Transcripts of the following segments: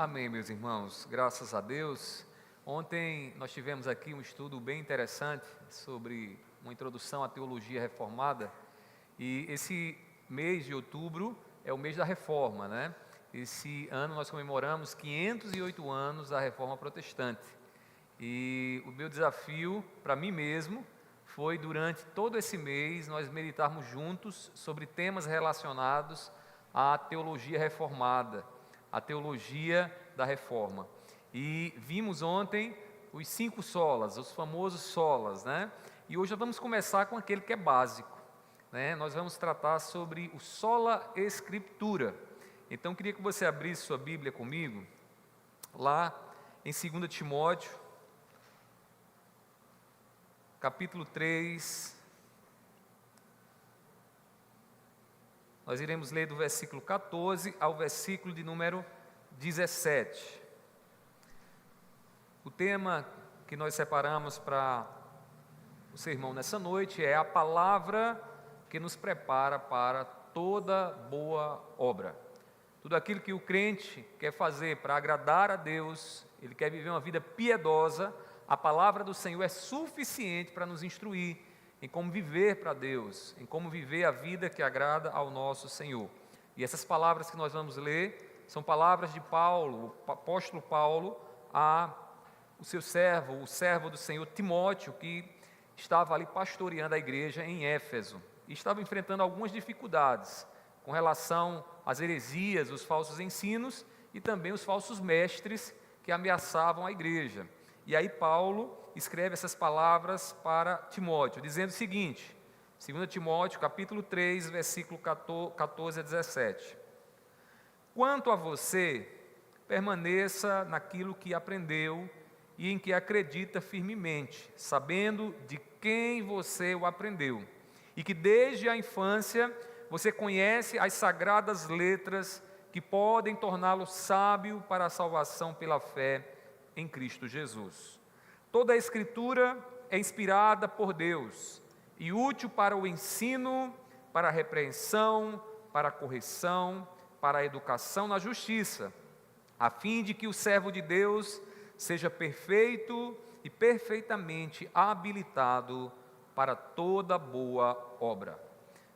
Amém, meus irmãos, graças a Deus. Ontem nós tivemos aqui um estudo bem interessante sobre uma introdução à teologia reformada, e esse mês de outubro é o mês da reforma, né? Esse ano nós comemoramos 508 anos da reforma protestante, e o meu desafio para mim mesmo foi, durante todo esse mês, nós meditarmos juntos sobre temas relacionados à teologia reformada, a teologia da reforma. E vimos ontem os 5 solas, os famosos solas, né? E hoje nós vamos começar com aquele que é básico, né? Nós vamos tratar sobre o sola escritura. Então, queria que você abrisse sua Bíblia comigo, lá em 2 Timóteo, capítulo 3, nós iremos ler do versículo 14 ao versículo de número 17. O tema que nós separamos para o sermão nessa noite é a palavra que nos prepara para toda boa obra. Tudo aquilo que o crente quer fazer para agradar a Deus, ele quer viver uma vida piedosa, a palavra do Senhor é suficiente para nos instruir em como viver para Deus, em como viver a vida que agrada ao nosso Senhor. E essas palavras que nós vamos ler são palavras de Paulo, o apóstolo Paulo, a o seu servo, o servo do Senhor Timóteo, que estava ali pastoreando a igreja em Éfeso, e estava enfrentando algumas dificuldades com relação às heresias, os falsos ensinos e também os falsos mestres que ameaçavam a igreja. E aí Paulo escreve essas palavras para Timóteo, dizendo o seguinte, 2 Timóteo, capítulo 3, versículo 14 a 17. Quanto a você, permaneça naquilo que aprendeu e em que acredita firmemente, sabendo de quem você o aprendeu, e que desde a infância você conhece as sagradas letras que podem torná-lo sábio para a salvação pela fé em Cristo Jesus. Toda a Escritura é inspirada por Deus e útil para o ensino, para a repreensão, para a correção, para a educação na justiça, a fim de que o servo de Deus seja perfeito e perfeitamente habilitado para toda boa obra.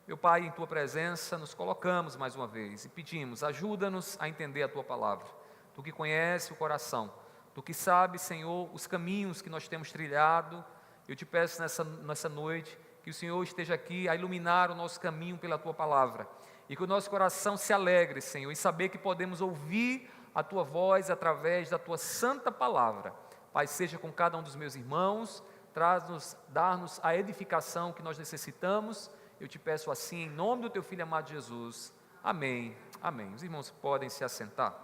Meu Pai, em Tua presença nos colocamos mais uma vez e pedimos, ajuda-nos a entender a Tua palavra. Tu que conhece o coração, Tu que sabe, Senhor, os caminhos que nós temos trilhado, eu Te peço nessa noite que o Senhor esteja aqui a iluminar o nosso caminho pela Tua palavra e que o nosso coração se alegre, Senhor, em saber que podemos ouvir a Tua voz através da Tua santa palavra. Pai, seja com cada um dos meus irmãos, dar-nos a edificação que nós necessitamos. Eu Te peço assim, em nome do Teu Filho amado Jesus. Amém, amém. Os irmãos podem se assentar.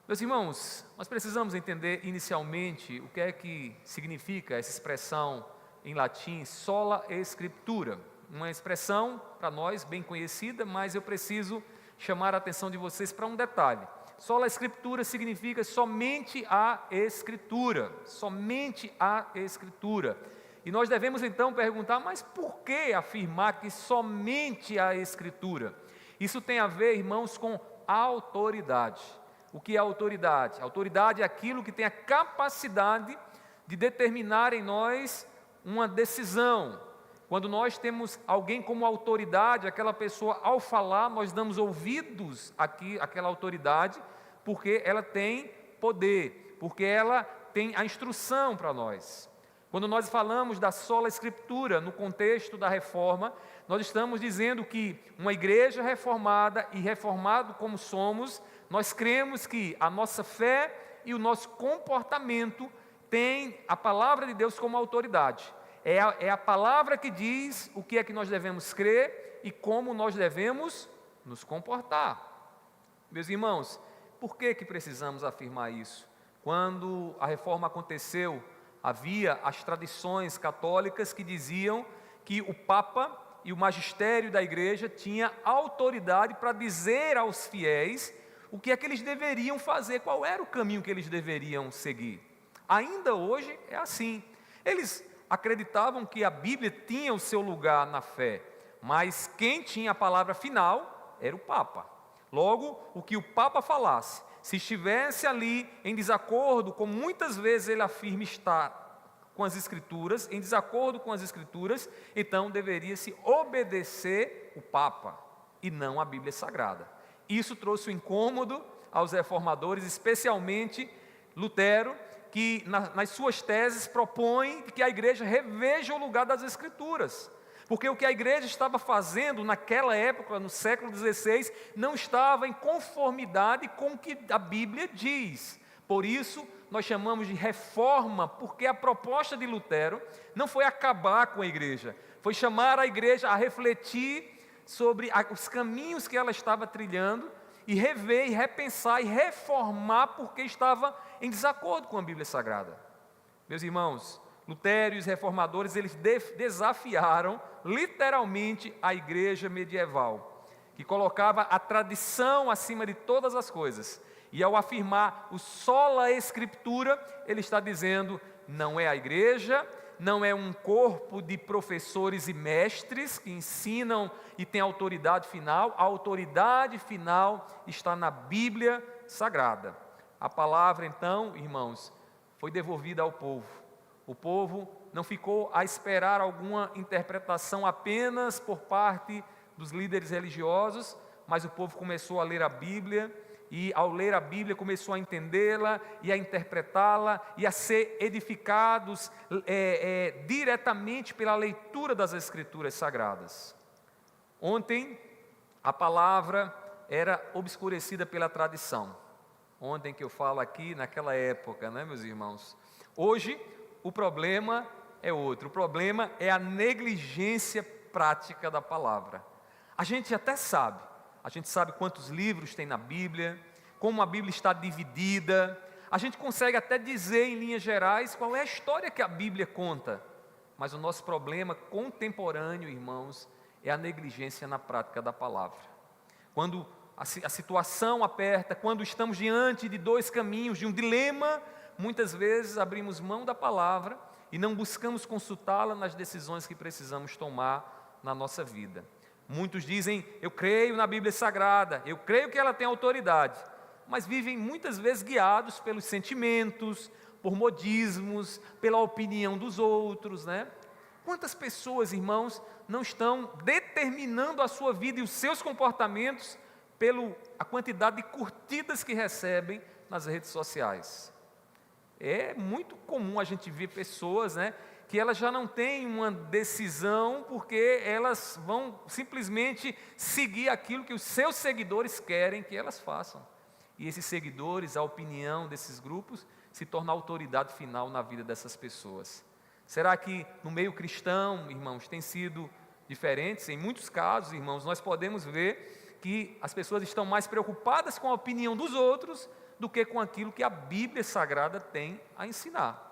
Meus irmãos, nós precisamos entender inicialmente o que é que significa essa expressão em latim, sola escritura. Uma expressão para nós bem conhecida, mas eu preciso chamar a atenção de vocês para um detalhe. Sola escritura significa somente a Escritura, somente a Escritura. E nós devemos então perguntar, mas por que afirmar que somente a Escritura? Isso tem a ver, irmãos, com autoridade. O que é autoridade? Autoridade é aquilo que tem a capacidade de determinar em nós uma decisão. Quando nós temos alguém como autoridade, aquela pessoa, ao falar, nós damos ouvidos àquela autoridade, porque ela tem poder, porque ela tem a instrução para nós. Quando nós falamos da sola escritura, no contexto da reforma, nós estamos dizendo que uma igreja reformada e reformado como somos, nós cremos que a nossa fé e o nosso comportamento têm a palavra de Deus como autoridade. É a palavra que diz o que é que nós devemos crer e como nós devemos nos comportar. Meus irmãos, por que precisamos afirmar isso? Quando a reforma aconteceu, havia as tradições católicas que diziam que o Papa e o magistério da igreja tinha autoridade para dizer aos fiéis o que é que eles deveriam fazer, qual era o caminho que eles deveriam seguir. Ainda hoje é assim. Eles acreditavam que a Bíblia tinha o seu lugar na fé, mas quem tinha a palavra final era o Papa. Logo, o que o Papa falasse, se estivesse ali em desacordo, como muitas vezes ele afirma estar com as Escrituras, em desacordo com as Escrituras, então deveria-se obedecer o Papa e não a Bíblia Sagrada. Isso trouxe um incômodo aos reformadores, especialmente Lutero, que nas suas teses propõe que a igreja reveja o lugar das Escrituras. Porque o que a igreja estava fazendo naquela época, no século XVI, não estava em conformidade com o que a Bíblia diz. Por isso, nós chamamos de reforma, porque a proposta de Lutero não foi acabar com a igreja, foi chamar a igreja a refletir sobre os caminhos que ela estava trilhando e rever, e repensar e reformar porque estava em desacordo com a Bíblia Sagrada. Meus irmãos, Lutero e os reformadores, eles desafiaram literalmente a igreja medieval, que colocava a tradição acima de todas as coisas. E ao afirmar o sola escritura, ele está dizendo, não é a igreja, não é um corpo de professores e mestres que ensinam e tem autoridade final, a autoridade final está na Bíblia Sagrada. A palavra então, irmãos, foi devolvida ao povo. O povo não ficou a esperar alguma interpretação apenas por parte dos líderes religiosos, mas o povo começou a ler a Bíblia, e ao ler a Bíblia começou a entendê-la e a interpretá-la e a ser edificados diretamente pela leitura das Escrituras Sagradas. Ontem a palavra era obscurecida pela tradição. Ontem que eu falo aqui, naquela época, né, meus irmãos? Hoje o problema é outro, o problema é a negligência prática da palavra. A gente até sabe. A gente sabe quantos livros tem na Bíblia, como a Bíblia está dividida. A gente consegue até dizer em linhas gerais qual é a história que a Bíblia conta. Mas o nosso problema contemporâneo, irmãos, é a negligência na prática da palavra. Quando a situação aperta, quando estamos diante de dois caminhos, de um dilema, muitas vezes abrimos mão da palavra e não buscamos consultá-la nas decisões que precisamos tomar na nossa vida. Muitos dizem, eu creio na Bíblia Sagrada, eu creio que ela tem autoridade, mas vivem muitas vezes guiados pelos sentimentos, por modismos, pela opinião dos outros, né? Quantas pessoas, irmãos, não estão determinando a sua vida e os seus comportamentos pela quantidade de curtidas que recebem nas redes sociais? É muito comum a gente ver pessoas, né, que elas já não têm uma decisão porque elas vão simplesmente seguir aquilo que os seus seguidores querem que elas façam. E esses seguidores, a opinião desses grupos, se torna a autoridade final na vida dessas pessoas. Será que no meio cristão, irmãos, tem sido diferente? Em muitos casos, irmãos, nós podemos ver que as pessoas estão mais preocupadas com a opinião dos outros do que com aquilo que a Bíblia Sagrada tem a ensinar.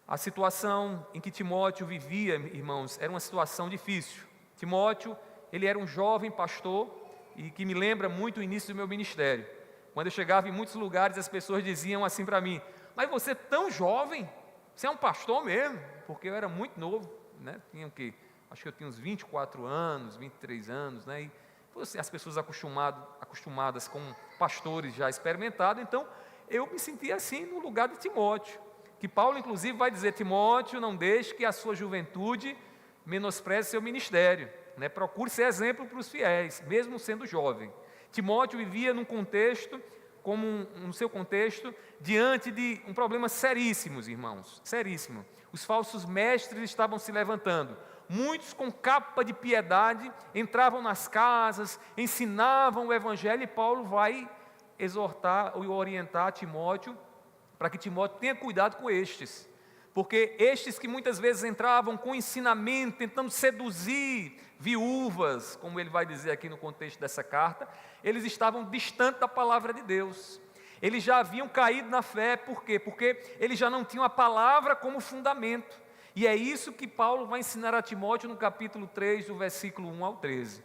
A situação em que Timóteo vivia, irmãos, era uma situação difícil. Timóteo, ele era um jovem pastor e que me lembra muito o início do meu ministério. Quando eu chegava em muitos lugares, as pessoas diziam assim para mim, mas você é tão jovem, você é um pastor mesmo? Porque eu era muito novo, né? Acho que eu tinha uns 24 anos, 23 anos, né? E as pessoas acostumadas com pastores já experimentados, então eu me sentia assim no lugar de Timóteo. Que Paulo, inclusive, vai dizer, Timóteo, não deixe que a sua juventude menospreze seu ministério, né? Procure ser exemplo para os fiéis, mesmo sendo jovem. Timóteo vivia no seu contexto, diante de um problema seríssimo, irmãos, seríssimo. Os falsos mestres estavam se levantando. Muitos com capa de piedade entravam nas casas, ensinavam o evangelho, e Paulo vai exortar ou orientar Timóteo para que Timóteo tenha cuidado com estes, porque estes que muitas vezes entravam com ensinamento, tentando seduzir viúvas, como ele vai dizer aqui no contexto dessa carta, eles estavam distantes da palavra de Deus. Eles já haviam caído na fé, por quê? Porque eles já não tinham a palavra como fundamento. E é isso que Paulo vai ensinar a Timóteo no capítulo 3, do versículo 1 ao 13.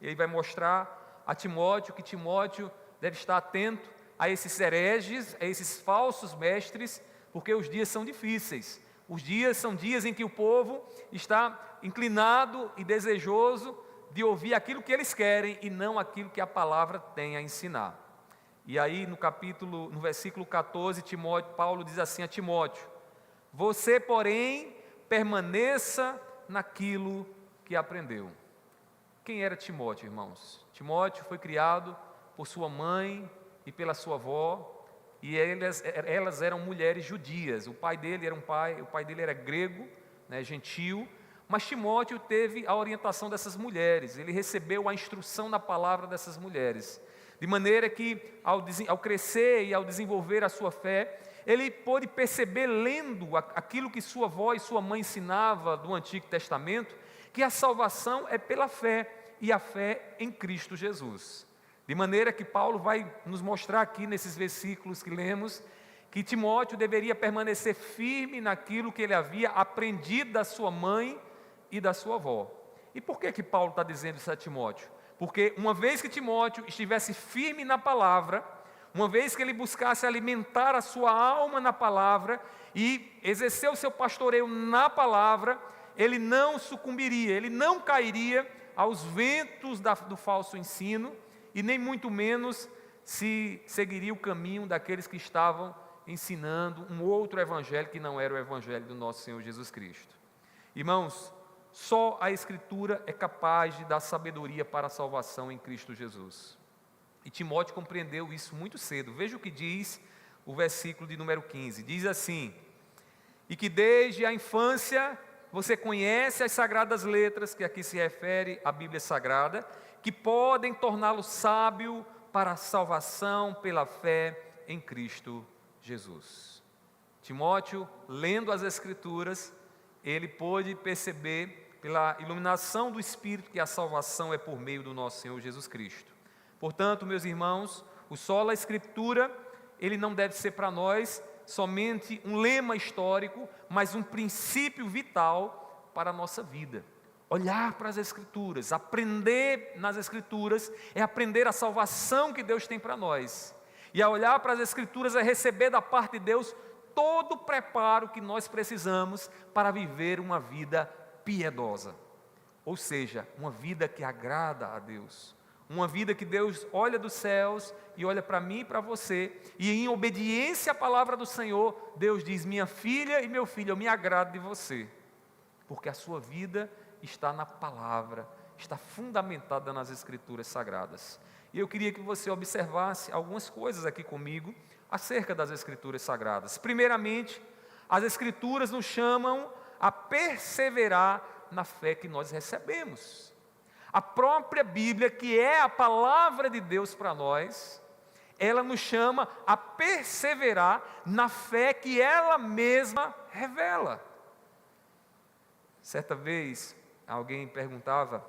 Ele vai mostrar a Timóteo que Timóteo deve estar atento a esses hereges, a esses falsos mestres, porque os dias são difíceis. Os dias são dias em que o povo está inclinado e desejoso de ouvir aquilo que eles querem e não aquilo que a palavra tem a ensinar. E aí no versículo 14, Paulo diz assim a Timóteo: você, porém, permaneça naquilo que aprendeu. Quem era Timóteo, irmãos? Timóteo foi criado por sua mãe e pela sua avó, e elas eram mulheres judias. O pai dele era grego, né, gentil, mas Timóteo teve a orientação dessas mulheres, ele recebeu a instrução na palavra dessas mulheres, de maneira que ao crescer e ao desenvolver a sua fé, ele pôde perceber, lendo aquilo que sua avó e sua mãe ensinavam do Antigo Testamento, que a salvação é pela fé, e a fé em Cristo Jesus. De maneira que Paulo vai nos mostrar aqui nesses versículos que lemos, que Timóteo deveria permanecer firme naquilo que ele havia aprendido da sua mãe e da sua avó. E por que Paulo está dizendo isso a Timóteo? Porque uma vez que Timóteo estivesse firme na palavra, uma vez que ele buscasse alimentar a sua alma na palavra e exercer o seu pastoreio na palavra, ele não sucumbiria, ele não cairia aos ventos do falso ensino, e nem muito menos se seguiria o caminho daqueles que estavam ensinando um outro evangelho que não era o evangelho do nosso Senhor Jesus Cristo. Irmãos, só a Escritura é capaz de dar sabedoria para a salvação em Cristo Jesus. E Timóteo compreendeu isso muito cedo. Veja o que diz o versículo de número 15. Diz assim: e que desde a infância você conhece as sagradas letras, que aqui se refere à Bíblia Sagrada, que podem torná-lo sábio para a salvação pela fé em Cristo Jesus. Timóteo, lendo as Escrituras, ele pôde perceber pela iluminação do Espírito que a salvação é por meio do nosso Senhor Jesus Cristo. Portanto, meus irmãos, o sola Escritura, ele não deve ser para nós somente um lema histórico, mas um princípio vital para a nossa vida. Olhar para as Escrituras, aprender nas Escrituras, é aprender a salvação que Deus tem para nós. E ao olhar para as Escrituras é receber da parte de Deus todo o preparo que nós precisamos para viver uma vida piedosa. Ou seja, uma vida que agrada a Deus. Uma vida que Deus olha dos céus e olha para mim e para você, e em obediência à palavra do Senhor, Deus diz: minha filha e meu filho, eu me agrado de você, porque a sua vida está na palavra, está fundamentada nas Escrituras Sagradas. E eu queria que você observasse algumas coisas aqui comigo acerca das Escrituras Sagradas. Primeiramente, as Escrituras nos chamam a perseverar na fé que nós recebemos. A própria Bíblia, que é a palavra de Deus para nós, ela nos chama a perseverar na fé que ela mesma revela. Certa vez, alguém perguntava: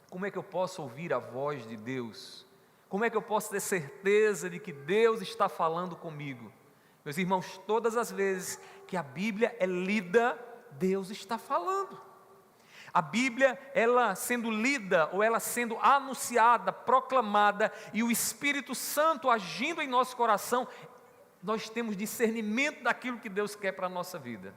como é que eu posso ouvir a voz de Deus? Como é que eu posso ter certeza de que Deus está falando comigo? Meus irmãos, todas as vezes que a Bíblia é lida, Deus está falando. A Bíblia, ela sendo lida, ou ela sendo anunciada, proclamada, e o Espírito Santo agindo em nosso coração, nós temos discernimento daquilo que Deus quer para a nossa vida.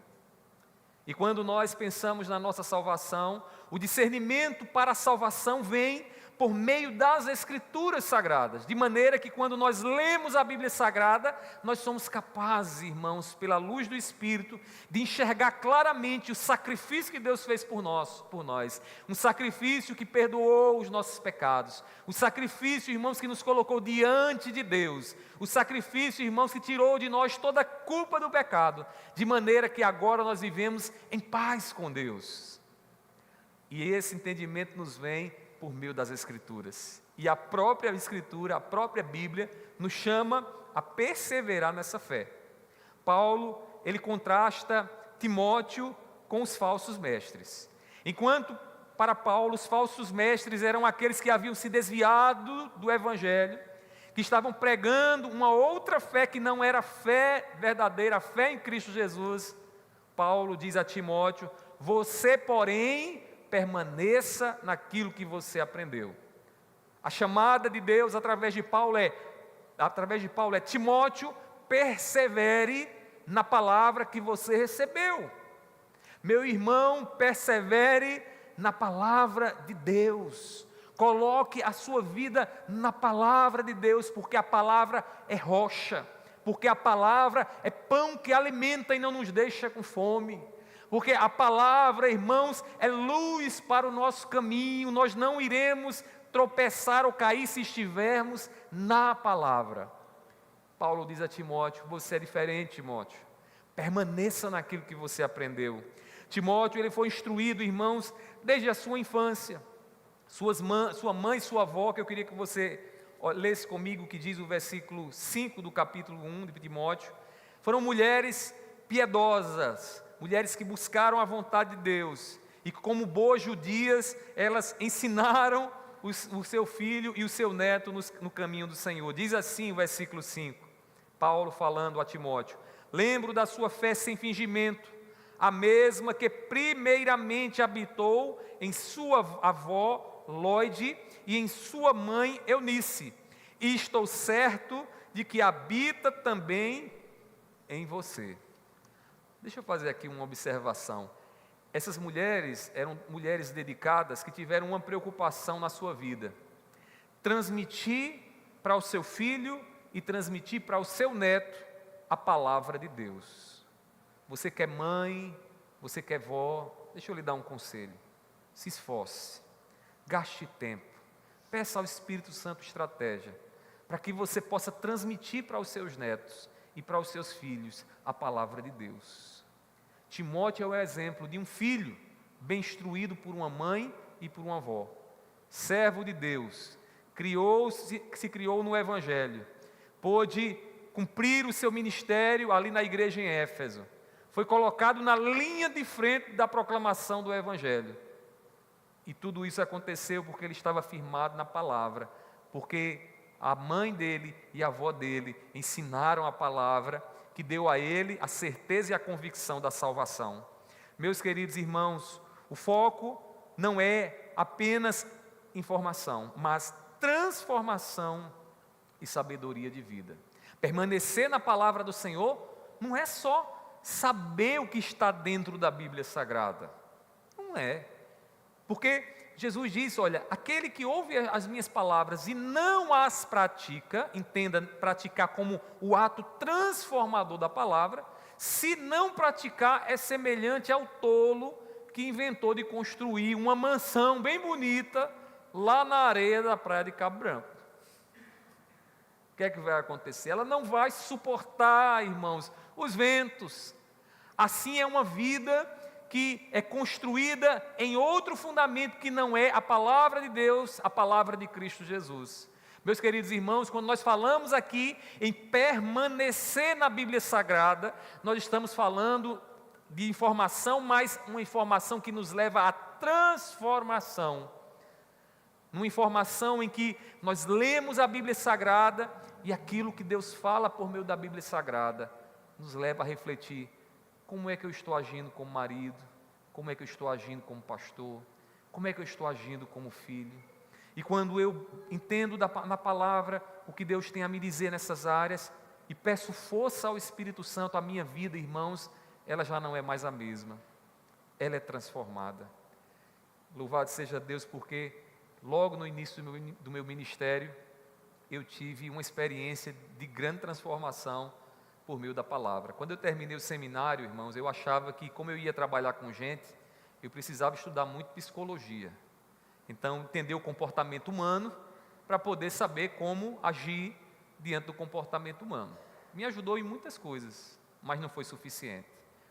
E quando nós pensamos na nossa salvação, o discernimento para a salvação vem por meio das Escrituras Sagradas, de maneira que quando nós lemos a Bíblia Sagrada, nós somos capazes, irmãos, pela luz do Espírito, de enxergar claramente o sacrifício que Deus fez por nós, um sacrifício que perdoou os nossos pecados, o sacrifício, irmãos, que nos colocou diante de Deus, o sacrifício, irmãos, que tirou de nós toda a culpa do pecado, de maneira que agora nós vivemos em paz com Deus. E esse entendimento nos vem por meio das Escrituras. E a própria Escritura, a própria Bíblia, nos chama a perseverar nessa fé. Paulo, ele contrasta Timóteo com os falsos mestres. Enquanto para Paulo os falsos mestres eram aqueles que haviam se desviado do Evangelho, que estavam pregando uma outra fé que não era a fé verdadeira, a fé em Cristo Jesus, Paulo diz a Timóteo: você, porém, permaneça naquilo que você aprendeu. A chamada de Deus através de Paulo é Timóteo, persevere na palavra que você recebeu. Meu irmão, persevere na palavra de Deus. Coloque a sua vida na palavra de Deus, porque a palavra é rocha, porque a palavra é pão que alimenta e não nos deixa com fome. Porque a palavra, irmãos, é luz para o nosso caminho. Nós não iremos tropeçar ou cair se estivermos na palavra. Paulo diz a Timóteo: você é diferente, Timóteo. Permaneça naquilo que você aprendeu. Timóteo, ele foi instruído, irmãos, desde a sua infância. Sua mãe e sua avó, que eu queria que você lesse comigo o que diz o versículo 5 do capítulo 1 de Timóteo, foram mulheres piedosas, mulheres que buscaram a vontade de Deus, e como boas judias, elas ensinaram o seu filho e o seu neto no caminho do Senhor. Diz assim o versículo 5, Paulo falando a Timóteo: lembro da sua fé sem fingimento, a mesma que primeiramente habitou em sua avó Lóide e em sua mãe Eunice, e estou certo de que habita também em você. Deixa eu fazer aqui uma observação. Essas mulheres eram mulheres dedicadas que tiveram uma preocupação na sua vida: transmitir para o seu filho e transmitir para o seu neto a palavra de Deus. Você que é mãe, você que é vó, deixa eu lhe dar um conselho: se esforce, gaste tempo, peça ao Espírito Santo estratégia, para que você possa transmitir para os seus netos e para os seus filhos a palavra de Deus. Timóteo é o exemplo de um filho bem instruído por uma mãe e por uma avó, servo de Deus, se criou no Evangelho, pôde cumprir o seu ministério ali na igreja em Éfeso, foi colocado na linha de frente da proclamação do Evangelho. E tudo isso aconteceu porque ele estava firmado na palavra, porque a mãe dele e a avó dele ensinaram a palavra, que deu a ele a certeza e a convicção da salvação. Meus queridos irmãos, o foco não é apenas informação, mas transformação e sabedoria de vida. Permanecer na palavra do Senhor não é só saber o que está dentro da Bíblia Sagrada. Não é. Porque Jesus disse: olha, aquele que ouve as minhas palavras e não as pratica, entenda praticar como o ato transformador da palavra, se não praticar é semelhante ao tolo que inventou de construir uma mansão bem bonita lá na areia da praia de Cabo Branco. O que é que vai acontecer? Ela não vai suportar, irmãos, os ventos. Assim é uma vida que é construída em outro fundamento que não é a palavra de Deus, a palavra de Cristo Jesus. Meus queridos irmãos, quando nós falamos aqui em permanecer na Bíblia Sagrada, nós estamos falando de informação, mas uma informação que nos leva à transformação. Uma informação em que nós lemos a Bíblia Sagrada e aquilo que Deus fala por meio da Bíblia Sagrada nos leva a refletir: como é que eu estou agindo como marido? Como é que eu estou agindo como pastor? Como é que eu estou agindo como filho? E quando eu entendo na palavra o que Deus tem a me dizer nessas áreas e peço força ao Espírito Santo, a minha vida, irmãos, ela já não é mais a mesma. Ela é transformada. Louvado seja Deus, porque logo no início do meu ministério, eu tive uma experiência de grande transformação por meio da palavra. Quando eu terminei o seminário, irmãos, eu achava que, como eu ia trabalhar com gente, eu precisava estudar muito psicologia. Então, entender o comportamento humano para poder saber como agir diante do comportamento humano. Me ajudou em muitas coisas, mas não foi suficiente.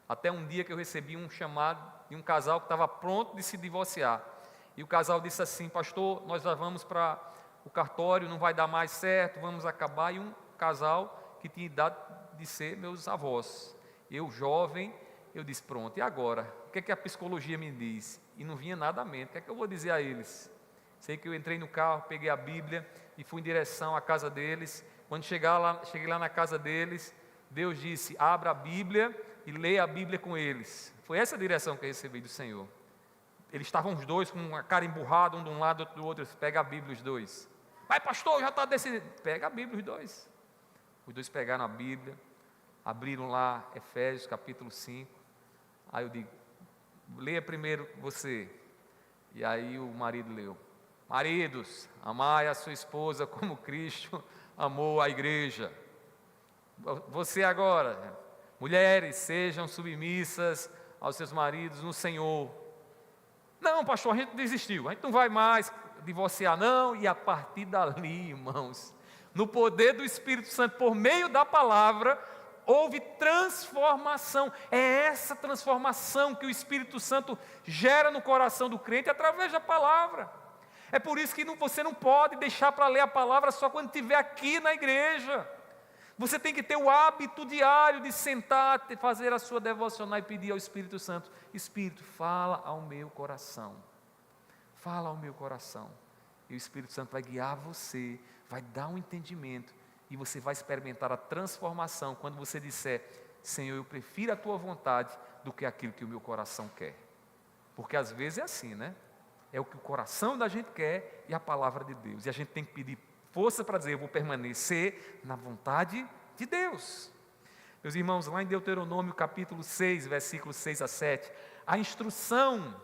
Até um dia que eu recebi um chamado de um casal que estava pronto de se divorciar. E o casal disse assim: pastor, nós já vamos para o cartório, não vai dar mais certo, vamos acabar. E um casal que tinha idade de ser meus avós. Eu, jovem, eu disse: pronto, e agora? O que é que a psicologia me diz? E não vinha nada à mente. O que é que eu vou dizer a eles? Sei que eu entrei no carro, peguei a Bíblia e fui em direção à casa deles. Quando cheguei lá na casa deles, Deus disse: abra a Bíblia e leia a Bíblia com eles. Foi essa a direção que eu recebi do Senhor. Eles estavam os dois com a cara emburrada, um de um lado, outro do outro. Pega a Bíblia, os dois. Vai, pastor, já está decidido. Pega a Bíblia, os dois. Os dois pegaram a Bíblia, abriram lá Efésios capítulo 5. Aí eu digo: leia primeiro você. E aí o marido leu: maridos, amai a sua esposa como Cristo amou a igreja. Você agora, mulheres, sejam submissas aos seus maridos no Senhor. Não, pastor, a gente desistiu, a gente não vai mais divorciar não. E a partir dali, irmãos, no poder do Espírito Santo, por meio da palavra, houve transformação. É essa transformação que o Espírito Santo gera no coração do crente através da palavra. É por isso que você não pode deixar para ler a palavra só quando estiver aqui na igreja. Você tem que ter o hábito diário de sentar, de fazer a sua devocional e pedir ao Espírito Santo: Espírito, fala ao meu coração. Fala ao meu coração. E o Espírito Santo vai guiar você, vai dar um entendimento, e você vai experimentar a transformação quando você disser: Senhor, eu prefiro a tua vontade do que aquilo que o meu coração quer. Porque às vezes é assim, né? É o que o coração da gente quer e a palavra de Deus. E a gente tem que pedir força para dizer: eu vou permanecer na vontade de Deus. Meus irmãos, lá em Deuteronômio capítulo 6, versículos 6 a 7, a instrução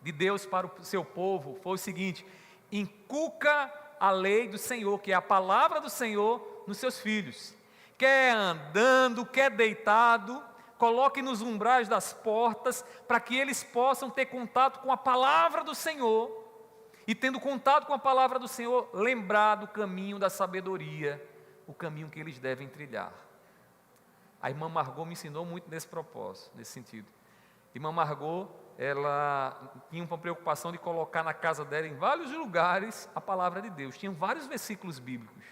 de Deus para o seu povo foi o seguinte: inculca a lei do Senhor, que é a palavra do Senhor, nos seus filhos. Quer andando, quer deitado, coloque nos umbrais das portas, para que eles possam ter contato com a palavra do Senhor, e tendo contato com a palavra do Senhor, lembrar do caminho da sabedoria, o caminho que eles devem trilhar. A irmã Margot me ensinou muito nesse propósito, nesse sentido. A irmã Margot, ela tinha uma preocupação de colocar na casa dela, em vários lugares, a palavra de Deus. Tinha vários versículos bíblicos.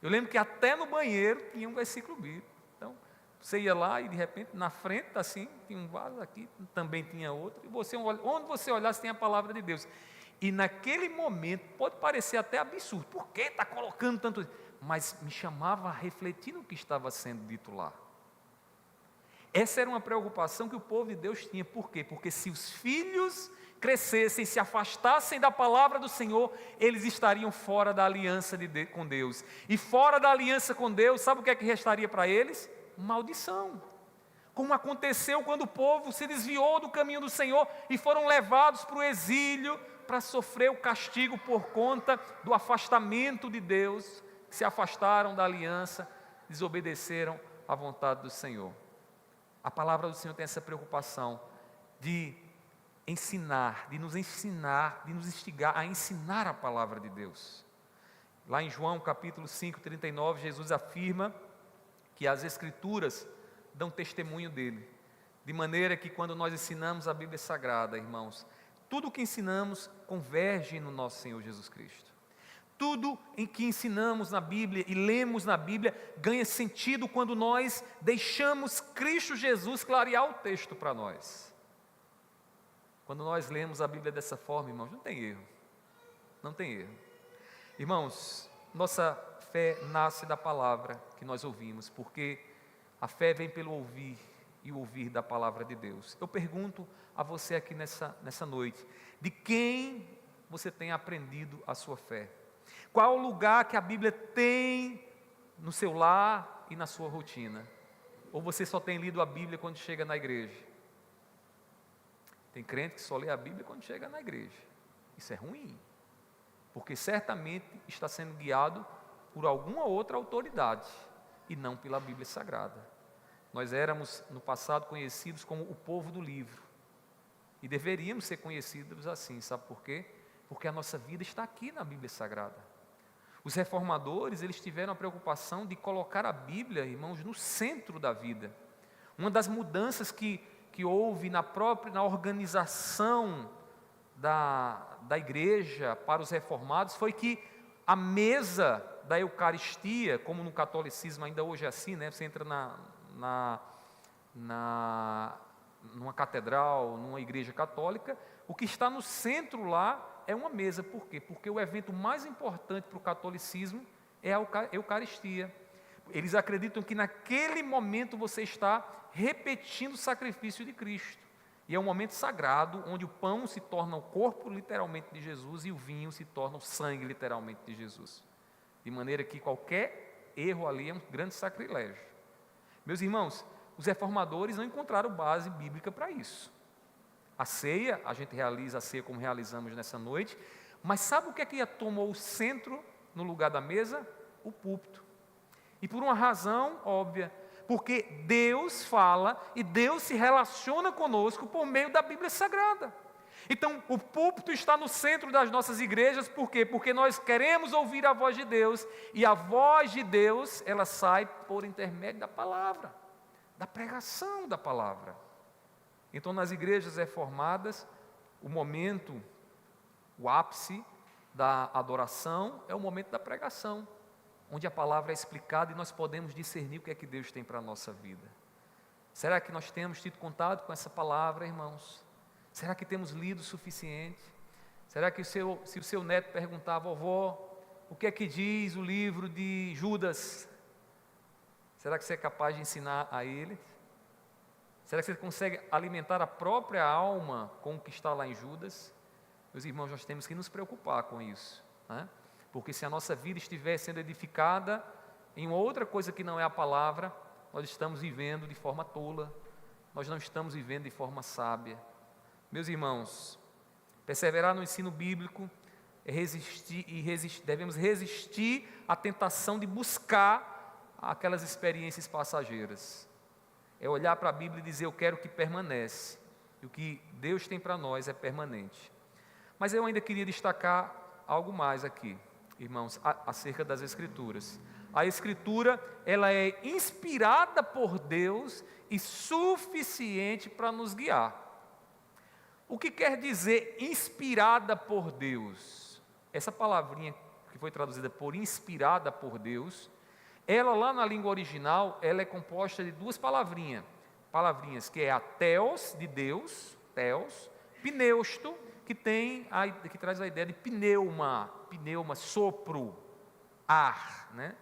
Eu lembro que até no banheiro tinha um versículo bíblico. Então, você ia lá e de repente, na frente, assim, tinha um vaso, aqui também tinha outro. E você, onde você olhasse, tem a palavra de Deus. E naquele momento, pode parecer até absurdo. Por que está colocando tanto? Mas me chamava a refletir no que estava sendo dito lá. Essa era uma preocupação que o povo de Deus tinha. Por quê? Porque se os filhos crescessem, se afastassem da palavra do Senhor, eles estariam fora da aliança com Deus. E fora da aliança com Deus, sabe o que é que restaria para eles? Maldição. Como aconteceu quando o povo se desviou do caminho do Senhor e foram levados para o exílio, para sofrer o castigo por conta do afastamento de Deus, se afastaram da aliança, desobedeceram à vontade do Senhor. A palavra do Senhor tem essa preocupação de ensinar, de nos instigar a ensinar a palavra de Deus. Lá em João capítulo 5, 39, Jesus afirma que as Escrituras dão testemunho dele, de maneira que quando nós ensinamos a Bíblia Sagrada, irmãos, tudo o que ensinamos converge no nosso Senhor Jesus Cristo. Tudo em que ensinamos na Bíblia e lemos na Bíblia ganha sentido quando nós deixamos Cristo Jesus clarear o texto para nós. Quando nós lemos a Bíblia dessa forma, irmãos, não tem erro. Não tem erro. Irmãos, nossa fé nasce da palavra que nós ouvimos, porque a fé vem pelo ouvir e o ouvir da palavra de Deus. Eu pergunto a você aqui nessa noite, de quem você tem aprendido a sua fé? Qual o lugar que a Bíblia tem no seu lar e na sua rotina? Ou você só tem lido a Bíblia quando chega na igreja? Tem crente que só lê a Bíblia quando chega na igreja. Isso é ruim, porque certamente está sendo guiado por alguma outra autoridade e não pela Bíblia Sagrada. Nós éramos no passado conhecidos como o povo do livro e deveríamos ser conhecidos assim, sabe por quê? Porque a nossa vida está aqui na Bíblia Sagrada. Os reformadores, eles tiveram a preocupação de colocar a Bíblia, irmãos, no centro da vida. Uma das mudanças que houve na organização da igreja para os reformados foi que a mesa da Eucaristia, como no catolicismo ainda hoje é assim, né? Você entra numa catedral, numa igreja católica, o que está no centro lá é uma mesa. Por quê? Porque o evento mais importante para o catolicismo é a Eucaristia. Eles acreditam que naquele momento você está repetindo o sacrifício de Cristo. E é um momento sagrado, onde o pão se torna o corpo literalmente de Jesus e o vinho se torna o sangue literalmente de Jesus. De maneira que qualquer erro ali é um grande sacrilégio. Meus irmãos, os reformadores não encontraram base bíblica para isso. A ceia, a gente realiza a ceia como realizamos nessa noite, mas sabe o que é que tomou o centro no lugar da mesa? O púlpito. E por uma razão óbvia, porque Deus fala e Deus se relaciona conosco por meio da Bíblia Sagrada. Então, o púlpito está no centro das nossas igrejas, por quê? Porque nós queremos ouvir a voz de Deus, e a voz de Deus, ela sai por intermédio da palavra, da pregação da palavra. Então, nas igrejas reformadas, o momento, o ápice da adoração é o momento da pregação, onde a palavra é explicada e nós podemos discernir o que é que Deus tem para a nossa vida. Será que nós temos tido contato com essa palavra, irmãos? Será que temos lido o suficiente? Será que se o seu neto perguntar, vovó, o que é que diz o livro de Judas? Será que você é capaz de ensinar a ele? Será que você consegue alimentar a própria alma com o que está lá em Judas? Meus irmãos, nós temos que nos preocupar com isso, né? Porque se a nossa vida estiver sendo edificada em outra coisa que não é a palavra, nós estamos vivendo de forma tola, nós não estamos vivendo de forma sábia. Meus irmãos, perseverar no ensino bíblico é devemos resistir à tentação de buscar aquelas experiências passageiras. É olhar para a Bíblia e dizer, eu quero o que permanece, e o que Deus tem para nós é permanente. Mas eu ainda queria destacar algo mais aqui, irmãos, acerca das Escrituras. A Escritura, ela é inspirada por Deus e suficiente para nos guiar. O que quer dizer inspirada por Deus? Essa palavrinha que foi traduzida por inspirada por Deus, ela lá na língua original, ela é composta de duas palavrinhas, que é a theos, de Deus, theos, pneusto, que traz a ideia de pneuma, sopro, ar, né?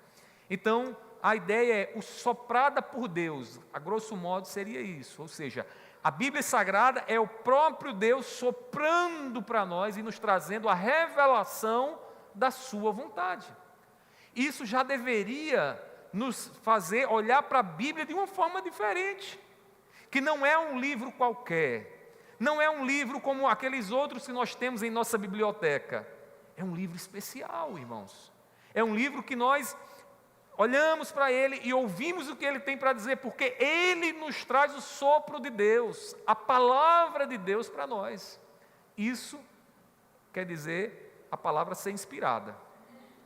Então, a ideia é o soprada por Deus, a grosso modo seria isso, ou seja, a Bíblia Sagrada é o próprio Deus soprando para nós e nos trazendo a revelação da sua vontade. Isso já deveria nos fazer olhar para a Bíblia de uma forma diferente, que não é um livro qualquer, não é um livro como aqueles outros que nós temos em nossa biblioteca, é um livro especial, irmãos, é um livro que nós olhamos para ele e ouvimos o que ele tem para dizer, porque ele nos traz o sopro de Deus, a palavra de Deus para nós. Isso quer dizer a palavra ser inspirada.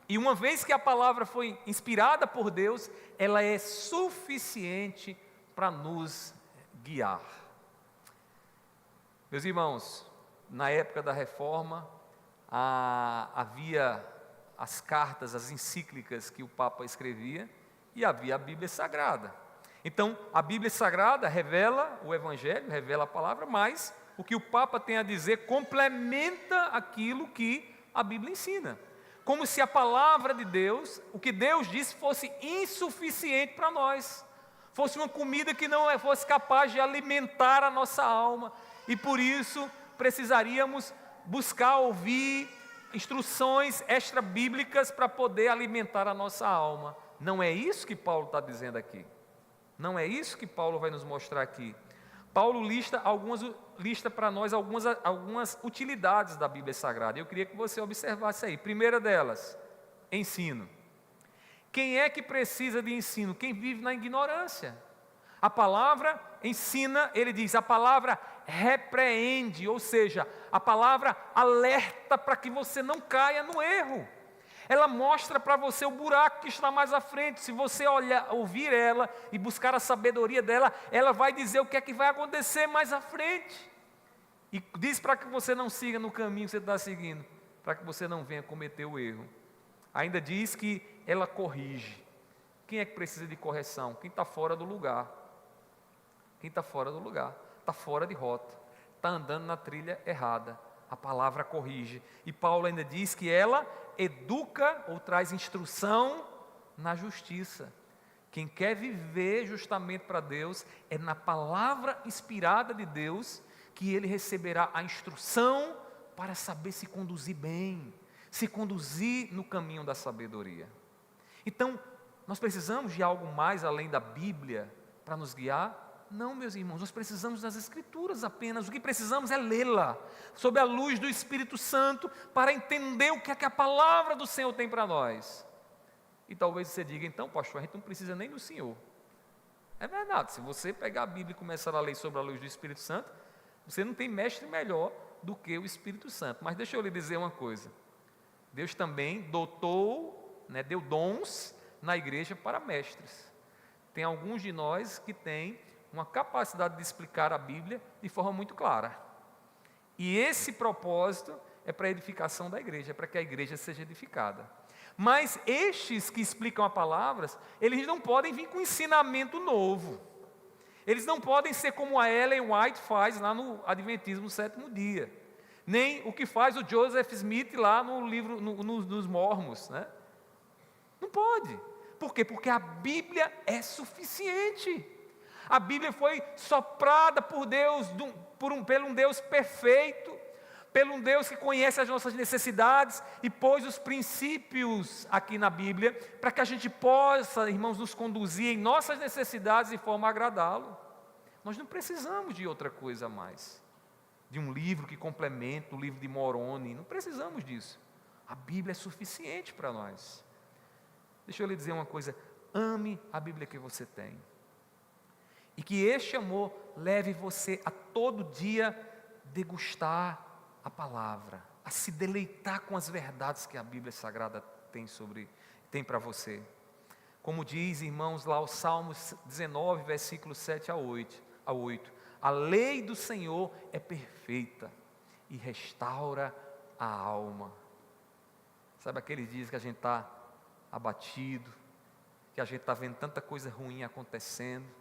E uma vez que a palavra foi inspirada por Deus, ela é suficiente para nos guiar. Meus irmãos, na época da Reforma, havia as cartas, as encíclicas que o Papa escrevia, e havia a Bíblia Sagrada. Então, a Bíblia Sagrada revela o Evangelho, revela a palavra, mas o que o Papa tem a dizer complementa aquilo que a Bíblia ensina. Como se a palavra de Deus, o que Deus disse, fosse insuficiente para nós, fosse uma comida que não fosse capaz de alimentar a nossa alma, e por isso precisaríamos buscar ouvir instruções extra-bíblicas para poder alimentar a nossa alma. Não é isso que Paulo está dizendo aqui. Não é isso que Paulo vai nos mostrar aqui. Paulo lista para nós algumas utilidades da Bíblia Sagrada. Eu queria que você observasse aí. Primeira delas, ensino. Quem é que precisa de ensino? Quem vive na ignorância. A palavra ensina, ele diz, a palavra repreende, ou seja, a palavra alerta para que você não caia no erro. Ela mostra para você o buraco que está mais à frente. Se você ouvir ela e buscar a sabedoria dela, ela vai dizer o que é que vai acontecer mais à frente. E diz para que você não siga no caminho que você está seguindo, para que você não venha cometer o erro. Ainda diz que ela corrige. Quem é que precisa de correção? Quem está fora do lugar. Quem está fora do lugar, está fora de rota, está andando na trilha errada. A palavra corrige. E Paulo ainda diz que ela educa ou traz instrução na justiça. Quem quer viver justamente para Deus, é na palavra inspirada de Deus que ele receberá a instrução para saber se conduzir bem, se conduzir no caminho da sabedoria. Então, nós precisamos de algo mais além da Bíblia para nos guiar? Não, meus irmãos, nós precisamos das Escrituras apenas. O que precisamos é lê-la, sob a luz do Espírito Santo, para entender o que é que a palavra do Senhor tem para nós. E talvez você diga, então, pastor, a gente não precisa nem do Senhor. É verdade, se você pegar a Bíblia e começar a ler sobre a luz do Espírito Santo, você não tem mestre melhor do que o Espírito Santo. Mas deixa eu lhe dizer uma coisa. Deus também dotou, deu dons na igreja para mestres. Tem alguns de nós que têm uma capacidade de explicar a Bíblia de forma muito clara. E esse propósito é para a edificação da igreja, é para que a igreja seja edificada. Mas estes que explicam a palavras, eles não podem vir com ensinamento novo. Eles não podem ser como a Ellen White faz lá no Adventismo do Sétimo Dia. Nem o que faz o Joseph Smith lá no livro, nos Mormons, né? Não pode. Por quê? Porque a Bíblia é suficiente. A Bíblia foi soprada por Deus, pelo um Deus perfeito, pelo um Deus que conhece as nossas necessidades e pôs os princípios aqui na Bíblia para que a gente possa, irmãos, nos conduzir em nossas necessidades de forma a agradá-lo. Nós não precisamos de outra coisa a mais, de um livro que complementa o livro de Moroni, não precisamos disso. A Bíblia é suficiente para nós. Deixa eu lhe dizer uma coisa, ame a Bíblia que você tem. E que este amor leve você a todo dia degustar a palavra, a se deleitar com as verdades que a Bíblia Sagrada tem para você. Como diz, irmãos, lá o Salmos 19, versículos 7 a 8, a lei do Senhor é perfeita e restaura a alma. Sabe aqueles dias que a gente está abatido, que a gente está vendo tanta coisa ruim acontecendo,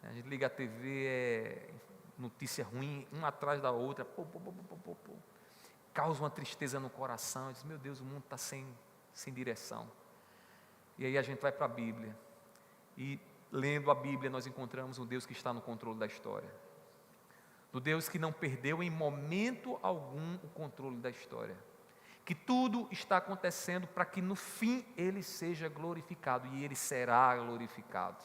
a gente liga a TV, é notícia ruim, uma atrás da outra, causa uma tristeza no coração, diz, meu Deus, o mundo está sem direção. E aí a gente vai para a Bíblia, e lendo a Bíblia nós encontramos um Deus que está no controle da história, do Deus que não perdeu em momento algum o controle da história, que tudo está acontecendo para que no fim Ele seja glorificado, e Ele será glorificado.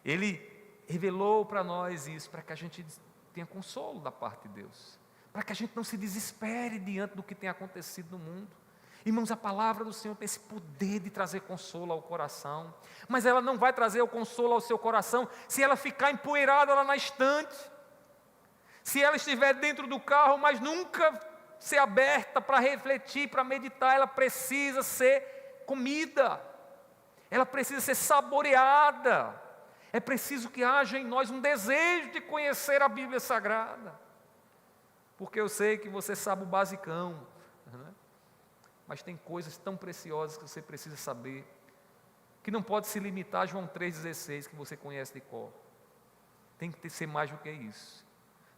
Ele revelou para nós isso, para que a gente tenha consolo da parte de Deus, para que a gente não se desespere diante do que tem acontecido no mundo. Irmãos, a palavra do Senhor tem esse poder de trazer consolo ao coração, mas ela não vai trazer o consolo ao seu coração se ela ficar empoeirada lá na estante, se ela estiver dentro do carro, mas nunca ser aberta para refletir, para meditar. Ela precisa ser comida, ela precisa ser saboreada. É preciso que haja em nós um desejo de conhecer a Bíblia Sagrada, porque eu sei que você sabe o basicão, né? Mas tem coisas tão preciosas que você precisa saber, que não pode se limitar a João 3,16, que você conhece de cor. Tem que ser mais do que isso.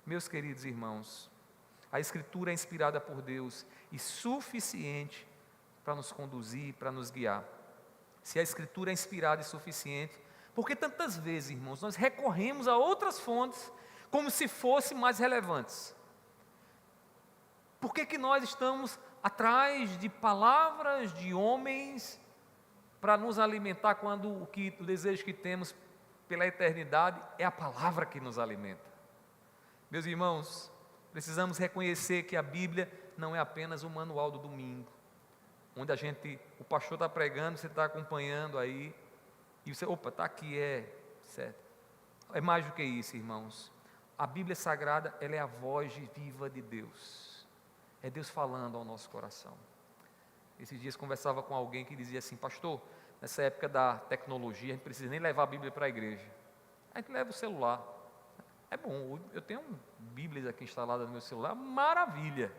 Meus queridos irmãos, a Escritura é inspirada por Deus e suficiente para nos conduzir, para nos guiar. Se a Escritura é inspirada e suficiente, porque tantas vezes, irmãos, nós recorremos a outras fontes como se fossem mais relevantes? Por que nós estamos atrás de palavras de homens para nos alimentar, quando o desejo que temos pela eternidade é a palavra que nos alimenta? Meus irmãos, precisamos reconhecer que a Bíblia não é apenas o manual do domingo, onde o pastor está pregando, você está acompanhando aí, e você, está aqui, certo. É mais do que isso, irmãos. A Bíblia Sagrada, ela é a voz viva de Deus. É Deus falando ao nosso coração. Esses dias conversava com alguém que dizia assim, pastor, nessa época da tecnologia, a gente não precisa nem levar a Bíblia para a igreja. A gente leva o celular. É bom, eu tenho Bíblias aqui instaladas no meu celular, maravilha.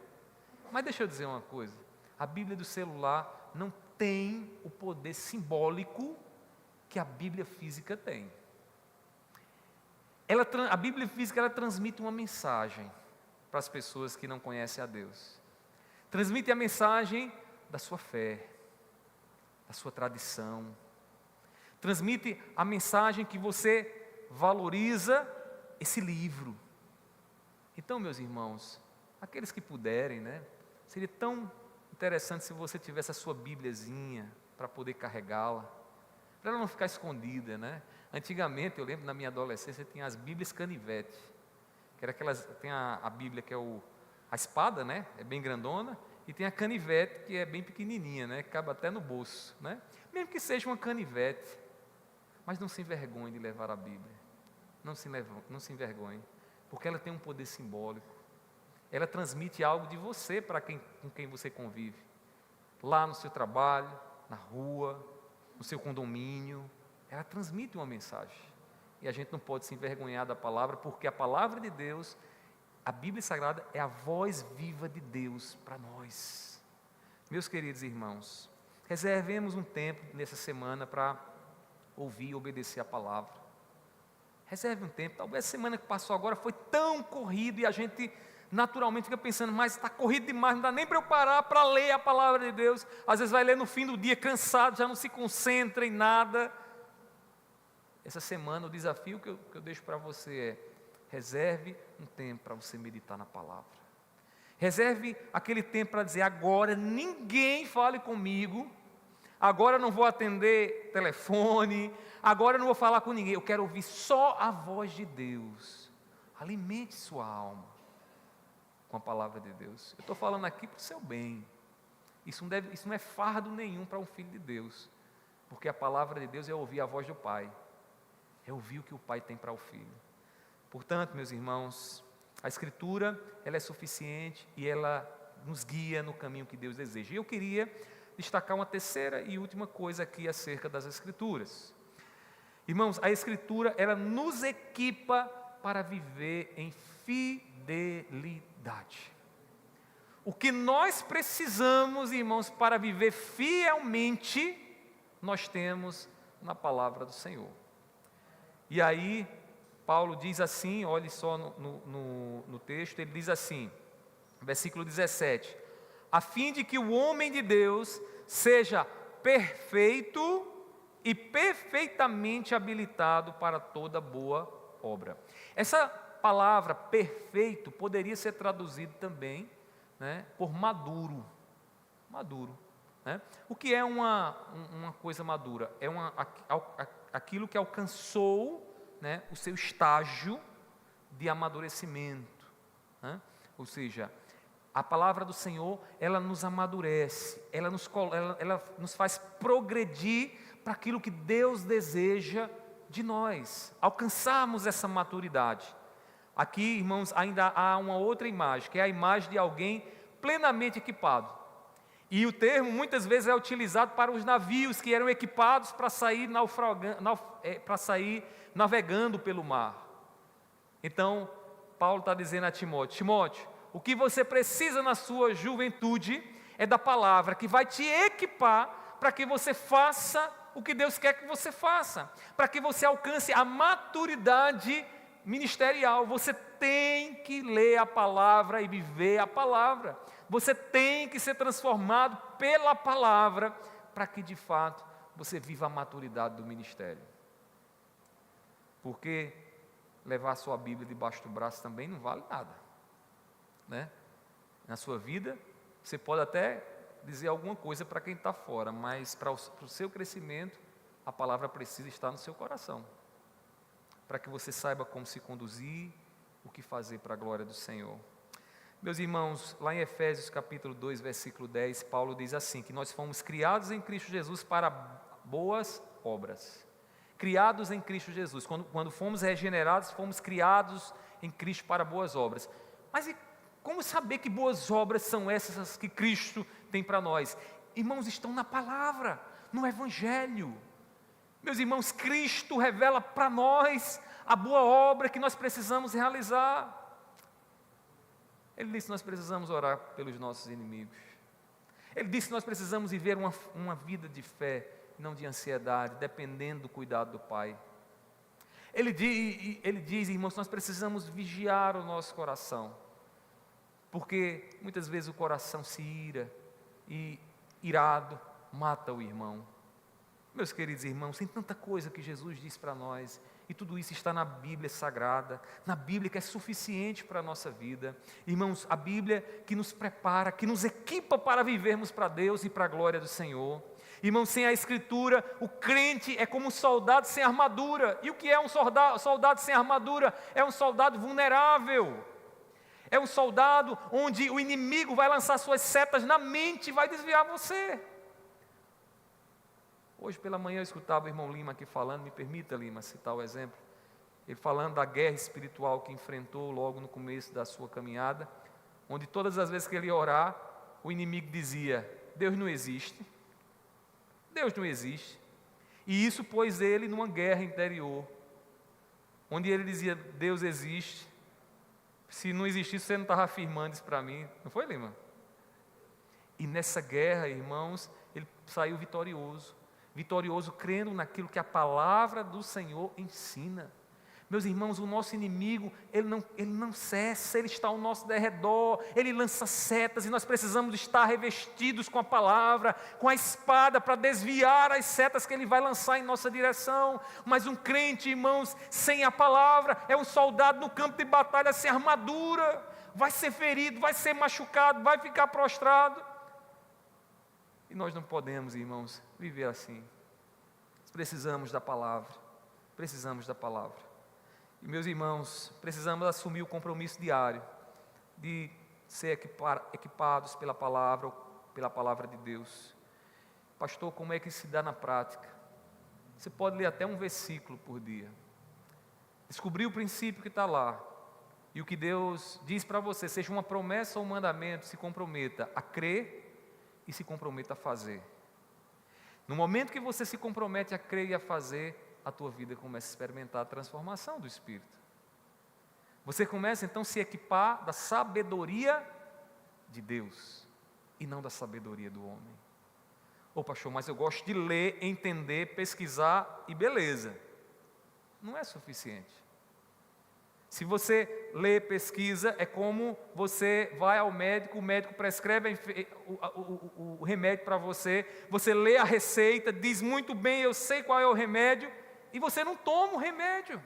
Mas deixa eu dizer uma coisa, a Bíblia do celular não tem o poder simbólico que a Bíblia física tem. A Bíblia física, ela transmite uma mensagem para as pessoas que não conhecem a Deus. Transmite a mensagem da sua fé, da sua tradição. Transmite a mensagem que você valoriza esse livro. Então, meus irmãos, aqueles que puderem, seria tão interessante se você tivesse a sua Bíbliazinha para poder carregá-la, para ela não ficar escondida, Antigamente, eu lembro na minha adolescência, tinha as Bíblias canivete, que era aquelas, tem a Bíblia que é a espada, né? É bem grandona, e tem a canivete que é bem pequenininha, né? Que cabe até no bolso, né? Mesmo que seja uma canivete, mas não se envergonhe de levar a Bíblia. Não se envergonhe, porque ela tem um poder simbólico. Ela transmite algo de você para com quem você convive. Lá no seu trabalho, na rua, no seu condomínio, ela transmite uma mensagem. E a gente não pode se envergonhar da palavra, porque a palavra de Deus, a Bíblia Sagrada, é a voz viva de Deus para nós. Meus queridos irmãos, reservemos um tempo nessa semana para ouvir e obedecer a palavra. Reserve um tempo. Talvez a semana que passou agora foi tão corrido e a gente naturalmente fica pensando, mas está corrido demais, não dá nem para eu parar para ler a palavra de Deus. Às vezes vai ler no fim do dia cansado, já não se concentra em nada. Essa semana o desafio que eu deixo para você é: reserve um tempo para você meditar na palavra. Reserve aquele tempo para dizer: agora ninguém fale comigo, agora eu não vou atender telefone, agora eu não vou falar com ninguém, eu quero ouvir só a voz de Deus. Alimente sua alma com a palavra de Deus. Eu estou falando aqui para o seu bem. Isso não é fardo nenhum para um filho de Deus, porque a palavra de Deus é ouvir a voz do Pai, é ouvir o que o Pai tem para o Filho. Portanto, meus irmãos, a Escritura, ela é suficiente e ela nos guia no caminho que Deus deseja. E eu queria destacar uma terceira e última coisa aqui acerca das Escrituras. Irmãos, a Escritura, ela nos equipa para viver em fidelidade. O que nós precisamos, irmãos, para viver fielmente, nós temos na palavra do Senhor. E aí, Paulo diz assim, olhe só no texto, ele diz assim, versículo 17: a fim de que o homem de Deus seja perfeito e perfeitamente habilitado para toda boa obra. Essa palavra perfeito poderia ser traduzido também, né, por maduro. Maduro. Né? O que é uma coisa madura? É aquilo que alcançou, né, o seu estágio de amadurecimento. Né? Ou seja, a palavra do Senhor, ela nos amadurece, ela nos faz progredir para aquilo que Deus deseja de nós, alcançarmos essa maturidade. Aqui, irmãos, ainda há uma outra imagem, que é a imagem de alguém plenamente equipado. E o termo muitas vezes é utilizado para os navios que eram equipados para sair navegando pelo mar. Então, Paulo está dizendo a Timóteo: Timóteo, o que você precisa na sua juventude é da palavra, que vai te equipar para que você faça o que Deus quer que você faça, para que você alcance a maturidade ministerial. Você tem que ler a palavra e viver a palavra. Você tem que ser transformado pela palavra para que de fato você viva a maturidade do ministério. Porque levar a sua Bíblia debaixo do braço também não vale nada, né? Na sua vida você pode até dizer alguma coisa para quem está fora, mas para o seu crescimento a palavra precisa estar no seu coração, para que você saiba como se conduzir, o que fazer para a glória do Senhor. Meus irmãos, lá em Efésios capítulo 2, versículo 10, Paulo diz assim, que nós fomos criados em Cristo Jesus para boas obras. Criados em Cristo Jesus. Quando fomos regenerados, fomos criados em Cristo para boas obras. Mas e como saber que boas obras são essas que Cristo tem para nós? Irmãos, estão na palavra, no Evangelho. Meus irmãos, Cristo revela para nós a boa obra que nós precisamos realizar. Ele disse que nós precisamos orar pelos nossos inimigos. Ele disse que nós precisamos viver uma vida de fé, não de ansiedade, dependendo do cuidado do Pai. Ele diz, irmãos, que nós precisamos vigiar o nosso coração, porque muitas vezes o coração se ira e irado mata o irmão. Meus queridos irmãos, tem tanta coisa que Jesus diz para nós, e tudo isso está na Bíblia Sagrada, na Bíblia que é suficiente para a nossa vida. Irmãos, a Bíblia que nos prepara, que nos equipa para vivermos para Deus e para a glória do Senhor. Irmão, sem a Escritura, o crente é como um soldado sem armadura. E o que é um soldado sem armadura? É um soldado vulnerável. É um soldado onde o inimigo vai lançar suas setas na mente e vai desviar você. Hoje pela manhã eu escutava o irmão Lima aqui falando, me permita, Lima, citar o exemplo. Ele falando da guerra espiritual que enfrentou logo no começo da sua caminhada, onde todas as vezes que ele ia orar, o inimigo dizia: Deus não existe. Deus não existe. E isso pôs ele numa guerra interior, onde ele dizia: Deus existe. Se não existisse, você não estava afirmando isso para mim. Não foi, Lima? E nessa guerra, irmãos, ele saiu vitorioso. Vitorioso crendo naquilo que a palavra do Senhor ensina. Meus irmãos, o nosso inimigo, ele não cessa, ele está ao nosso derredor, ele lança setas e nós precisamos estar revestidos com a palavra, com a espada para desviar as setas que ele vai lançar em nossa direção. Mas um crente, irmãos, sem a palavra, é um soldado no campo de batalha sem armadura, vai ser ferido, vai ser machucado, vai ficar prostrado. E nós não podemos, irmãos, viver assim. Precisamos da palavra, precisamos da palavra. E meus irmãos, precisamos assumir o compromisso diário de ser equipados pela palavra de Deus. Pastor, como é que se dá na prática? Você pode ler até um versículo por dia. Descobrir o princípio que está lá. E o que Deus diz para você, seja uma promessa ou um mandamento, se comprometa a crer e se comprometa a fazer. No momento que você se compromete a crer e a fazer, a tua vida começa a experimentar a transformação do Espírito. Você começa então a se equipar da sabedoria de Deus e não da sabedoria do homem. Ô pastor, mas eu gosto de ler, entender, pesquisar e beleza. Não é suficiente. Se você lê, pesquisa, é como você vai ao médico, o médico prescreve o remédio para você, você lê a receita, diz muito bem, eu sei qual é o remédio, e você não toma o remédio.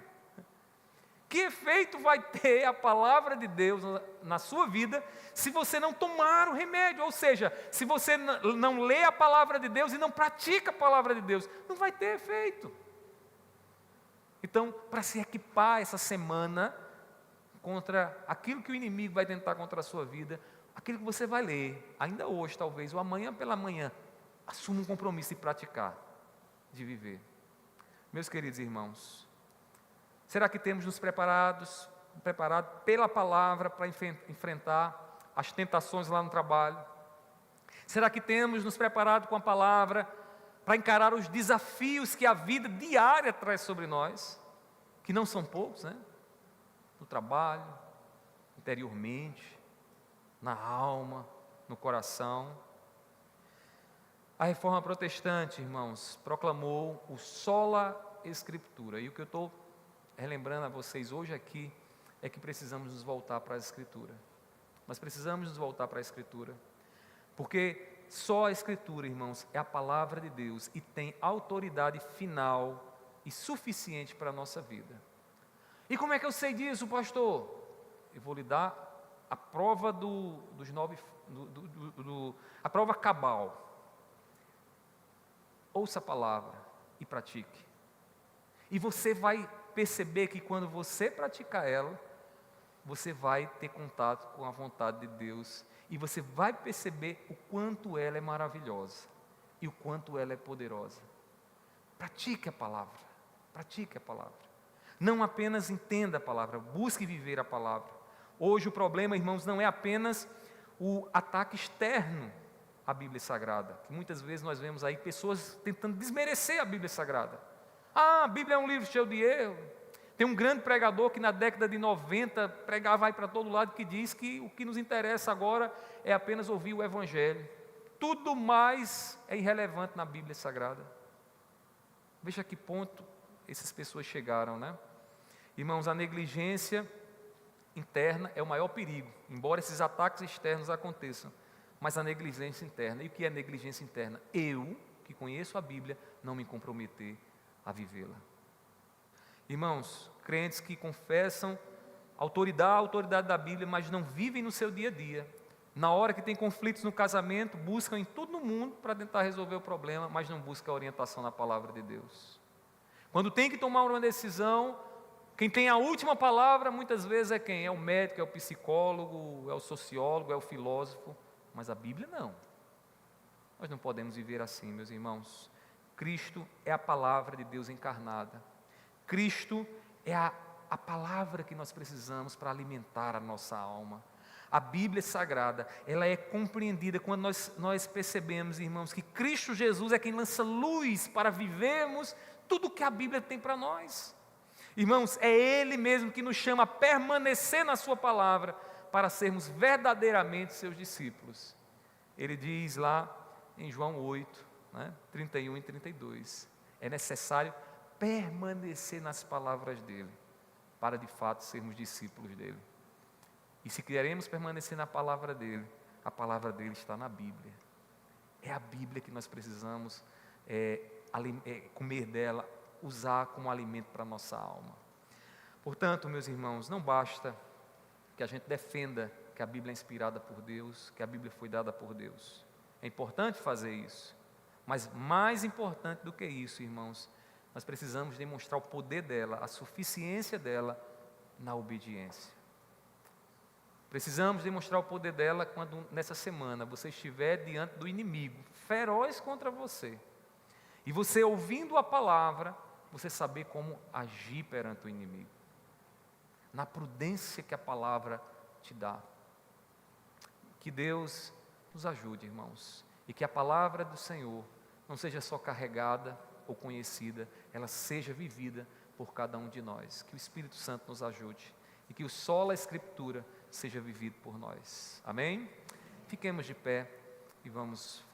Que efeito vai ter a palavra de Deus na sua vida se você não tomar o remédio? Ou seja, se você não lê a palavra de Deus e não pratica a palavra de Deus, não vai ter efeito. Então, para se equipar essa semana contra aquilo que o inimigo vai tentar contra a sua vida, aquilo que você vai ler, ainda hoje talvez, ou amanhã pela manhã, assuma um compromisso de praticar, de viver. Meus queridos irmãos, será que temos nos preparado pela palavra para enfrentar as tentações lá no trabalho? Será que temos nos preparado com a palavra para encarar os desafios que a vida diária traz sobre nós, que não são poucos, né? No trabalho, interiormente, na alma, no coração. A Reforma Protestante, irmãos, proclamou o sola Escritura. E o que eu estou relembrando a vocês hoje aqui é que precisamos nos voltar para a Escritura. Nós precisamos nos voltar para a Escritura, porque só a Escritura, irmãos, é a palavra de Deus e tem autoridade final e suficiente para a nossa vida. E como é que eu sei disso, pastor? Eu vou lhe dar a prova a prova cabal. Ouça a palavra e pratique. E você vai perceber que quando você praticar ela, você vai ter contato com a vontade de Deus. E você vai perceber o quanto ela é maravilhosa e o quanto ela é poderosa. Pratique a palavra. Pratique a palavra. Não apenas entenda a palavra, busque viver a palavra. Hoje o problema, irmãos, não é apenas o ataque externo à Bíblia Sagrada, que muitas vezes nós vemos aí pessoas tentando desmerecer a Bíblia Sagrada. Ah, a Bíblia é um livro cheio de erro. Tem um grande pregador que na década de 90 pregava aí para todo lado, que diz que o que nos interessa agora é apenas ouvir o Evangelho. Tudo mais é irrelevante na Bíblia Sagrada. Veja a que ponto essas pessoas chegaram, né? Irmãos, a negligência interna é o maior perigo, embora esses ataques externos aconteçam. Mas a negligência interna, e o que é negligência interna? Eu, que conheço a Bíblia, não me comprometer a vivê-la. Irmãos, crentes que confessam a autoridade da Bíblia, mas não vivem no seu dia a dia. Na hora que tem conflitos no casamento, buscam em tudo no do mundo para tentar resolver o problema, mas não busca a orientação na palavra de Deus. Quando tem que tomar uma decisão, quem tem a última palavra muitas vezes é quem? É o médico, é o psicólogo, é o sociólogo, é o filósofo, mas a Bíblia não. Nós não podemos viver assim, meus irmãos. Cristo é a palavra de Deus encarnada. Cristo é a palavra que nós precisamos para alimentar a nossa alma. A Bíblia Sagrada, ela é compreendida quando nós percebemos, irmãos, que Cristo Jesus é quem lança luz para vivermos tudo o que a Bíblia tem para nós. Irmãos, é Ele mesmo que nos chama a permanecer na Sua palavra para sermos verdadeiramente Seus discípulos. Ele diz lá em João 8, 31 e 32, é necessário permanecer nas palavras dEle, para de fato sermos discípulos dEle. E se queremos permanecer na palavra dEle, a palavra dEle está na Bíblia. É a Bíblia que nós precisamos comer dela, usar como alimento para a nossa alma. Portanto, meus irmãos, não basta que a gente defenda que a Bíblia é inspirada por Deus, que a Bíblia foi dada por Deus. É importante fazer isso, mas mais importante do que isso, irmãos, nós precisamos demonstrar o poder dela, a suficiência dela na obediência. Precisamos demonstrar o poder dela quando nessa semana você estiver diante do inimigo, feroz contra você, e você ouvindo a palavra, você saber como agir perante o inimigo, na prudência que a palavra te dá. Que Deus nos ajude, irmãos, e que a palavra do Senhor não seja só carregada ou conhecida, ela seja vivida por cada um de nós. Que o Espírito Santo nos ajude e que o sola Escritura seja vivido por nós. Amém? Fiquemos de pé e vamos fazer